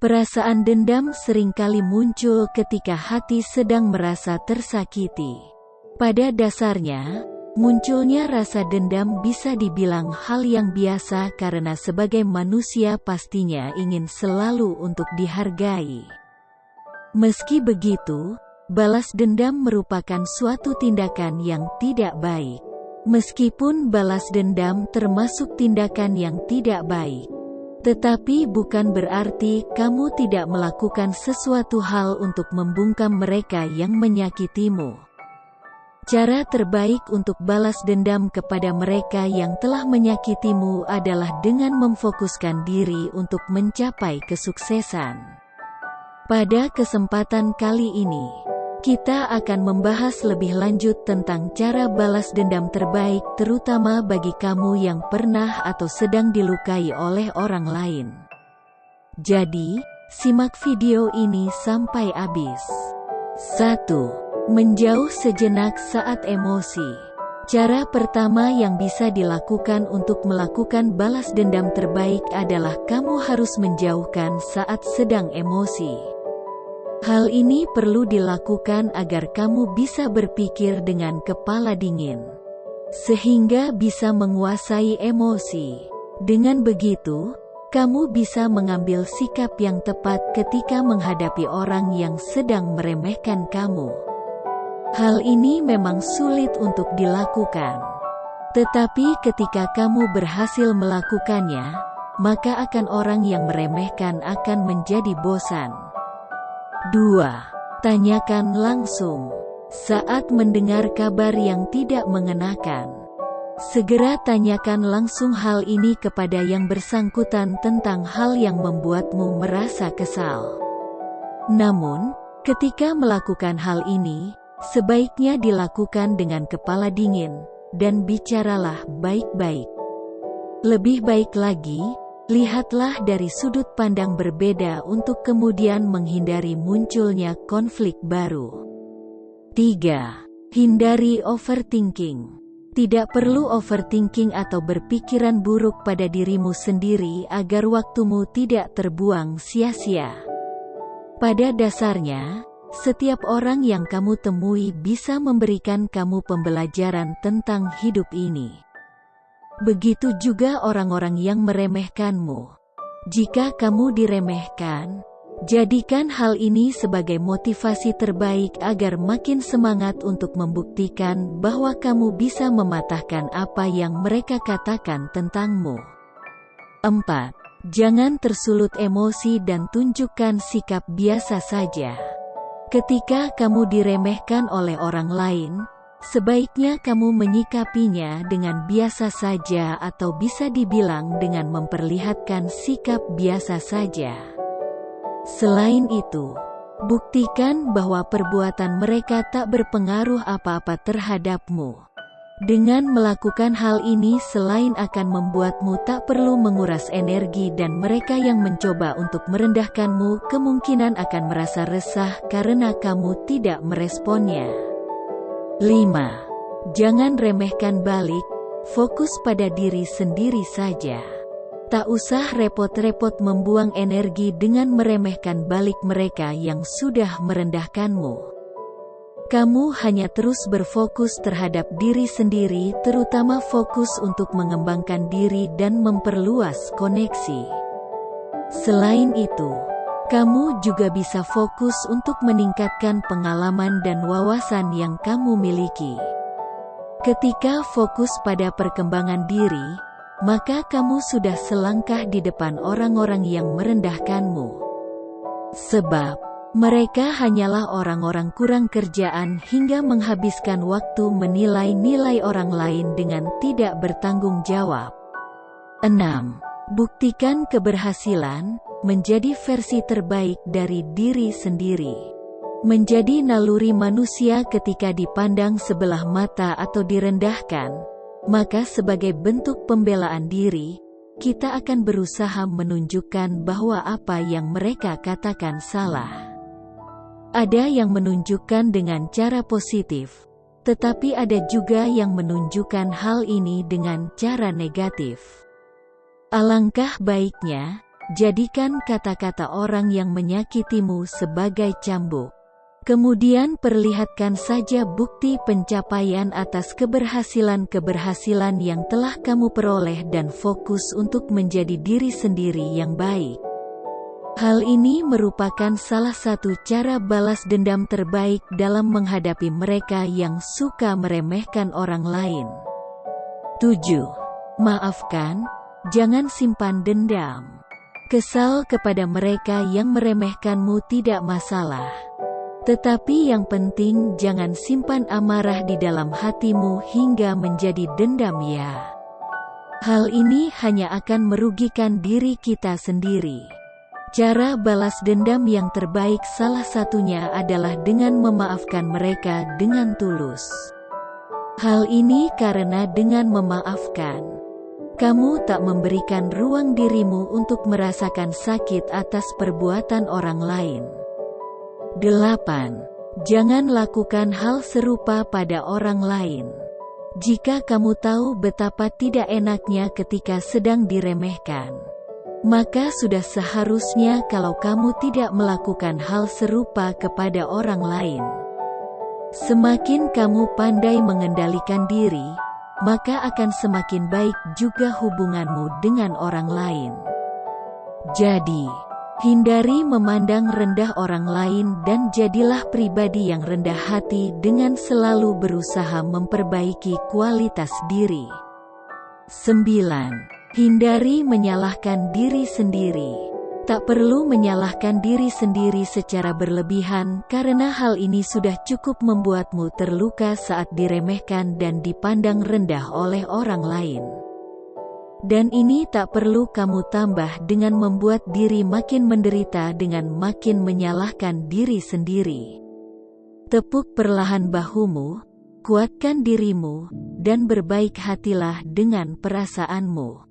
Perasaan dendam seringkali muncul ketika hati sedang merasa tersakiti. Pada dasarnya, munculnya rasa dendam bisa dibilang hal yang biasa karena sebagai manusia pastinya ingin selalu untuk dihargai. Meski begitu, balas dendam merupakan suatu tindakan yang tidak baik. Meskipun balas dendam termasuk tindakan yang tidak baik, tetapi bukan berarti kamu tidak melakukan sesuatu hal untuk membungkam mereka yang menyakitimu. Cara terbaik untuk balas dendam kepada mereka yang telah menyakitimu adalah dengan memfokuskan diri untuk mencapai kesuksesan. Pada kesempatan kali ini, kita akan membahas lebih lanjut tentang cara balas dendam terbaik terutama bagi kamu yang pernah atau sedang dilukai oleh orang lain. Jadi, simak video ini sampai habis. 1. Menjauh sejenak saat emosi. Cara pertama yang bisa dilakukan untuk melakukan balas dendam terbaik adalah kamu harus menjauhkan saat sedang emosi. Hal ini perlu dilakukan agar kamu bisa berpikir dengan kepala dingin, sehingga bisa menguasai emosi. Dengan begitu, kamu bisa mengambil sikap yang tepat ketika menghadapi orang yang sedang meremehkan kamu. Hal ini memang sulit untuk dilakukan, tetapi ketika kamu berhasil melakukannya, maka akan orang yang meremehkan akan menjadi bosan. 2. Tanyakan langsung. Saat mendengar kabar yang tidak mengenakan, segera tanyakan langsung hal ini kepada yang bersangkutan tentang hal yang membuatmu merasa kesal. Namun, ketika melakukan hal ini, sebaiknya dilakukan dengan kepala dingin, dan bicaralah baik-baik. Lebih baik lagi, lihatlah dari sudut pandang berbeda untuk kemudian menghindari munculnya konflik baru. 3. Hindari overthinking. Tidak perlu overthinking atau berpikiran buruk pada dirimu sendiri agar waktumu tidak terbuang sia-sia. Pada dasarnya, setiap orang yang kamu temui bisa memberikan kamu pembelajaran tentang hidup ini. Begitu juga orang-orang yang meremehkanmu. Jika kamu diremehkan, jadikan hal ini sebagai motivasi terbaik agar makin semangat untuk membuktikan bahwa kamu bisa mematahkan apa yang mereka katakan tentangmu. 4. Jangan tersulut emosi dan tunjukkan sikap biasa saja. Ketika kamu diremehkan oleh orang lain, sebaiknya kamu menyikapinya dengan biasa saja atau bisa dibilang dengan memperlihatkan sikap biasa saja. Selain itu, buktikan bahwa perbuatan mereka tak berpengaruh apa-apa terhadapmu. Dengan melakukan hal ini selain akan membuatmu tak perlu menguras energi dan mereka yang mencoba untuk merendahkanmu kemungkinan akan merasa resah karena kamu tidak meresponnya. 5. Jangan remehkan balik, fokus pada diri sendiri saja. Tak usah repot-repot membuang energi dengan meremehkan balik mereka yang sudah merendahkanmu. Kamu hanya terus berfokus terhadap diri sendiri, terutama fokus untuk mengembangkan diri dan memperluas koneksi. Selain itu, kamu juga bisa fokus untuk meningkatkan pengalaman dan wawasan yang kamu miliki. Ketika fokus pada perkembangan diri, maka kamu sudah selangkah di depan orang-orang yang merendahkanmu. Sebab, mereka hanyalah orang-orang kurang kerjaan hingga menghabiskan waktu menilai-nilai orang lain dengan tidak bertanggung jawab. 6. Buktikan keberhasilan menjadi versi terbaik dari diri sendiri. Menjadi naluri manusia ketika dipandang sebelah mata atau direndahkan, maka sebagai bentuk pembelaan diri, kita akan berusaha menunjukkan bahwa apa yang mereka katakan salah. Ada yang menunjukkan dengan cara positif, tetapi ada juga yang menunjukkan hal ini dengan cara negatif. Alangkah baiknya, Jadikan kata-kata orang yang menyakitimu sebagai cambuk. Kemudian perlihatkan saja bukti pencapaian atas keberhasilan-keberhasilan yang telah kamu peroleh dan fokus untuk menjadi diri sendiri yang baik. Hal ini merupakan salah satu cara balas dendam terbaik dalam menghadapi mereka yang suka meremehkan orang lain. 7. Maafkan, jangan simpan dendam. Kesal kepada mereka yang meremehkanmu tidak masalah. Tetapi yang penting jangan simpan amarah di dalam hatimu hingga menjadi dendam ya. Hal ini hanya akan merugikan diri kita sendiri. Cara balas dendam yang terbaik salah satunya adalah dengan memaafkan mereka dengan tulus. Hal ini karena dengan memaafkan, kamu tak memberikan ruang dirimu untuk merasakan sakit atas perbuatan orang lain. 8. Jangan lakukan hal serupa pada orang lain. Jika kamu tahu betapa tidak enaknya ketika sedang diremehkan, maka sudah seharusnya kalau kamu tidak melakukan hal serupa kepada orang lain. Semakin kamu pandai mengendalikan diri, maka akan semakin baik juga hubunganmu dengan orang lain. Jadi, hindari memandang rendah orang lain dan jadilah pribadi yang rendah hati dengan selalu berusaha memperbaiki kualitas diri. 9. Hindari menyalahkan diri sendiri. Tak perlu menyalahkan diri sendiri secara berlebihan karena hal ini sudah cukup membuatmu terluka saat diremehkan dan dipandang rendah oleh orang lain. Dan ini tak perlu kamu tambah dengan membuat diri makin menderita dengan makin menyalahkan diri sendiri. Tepuk perlahan bahumu, kuatkan dirimu, dan berbaik hatilah dengan perasaanmu.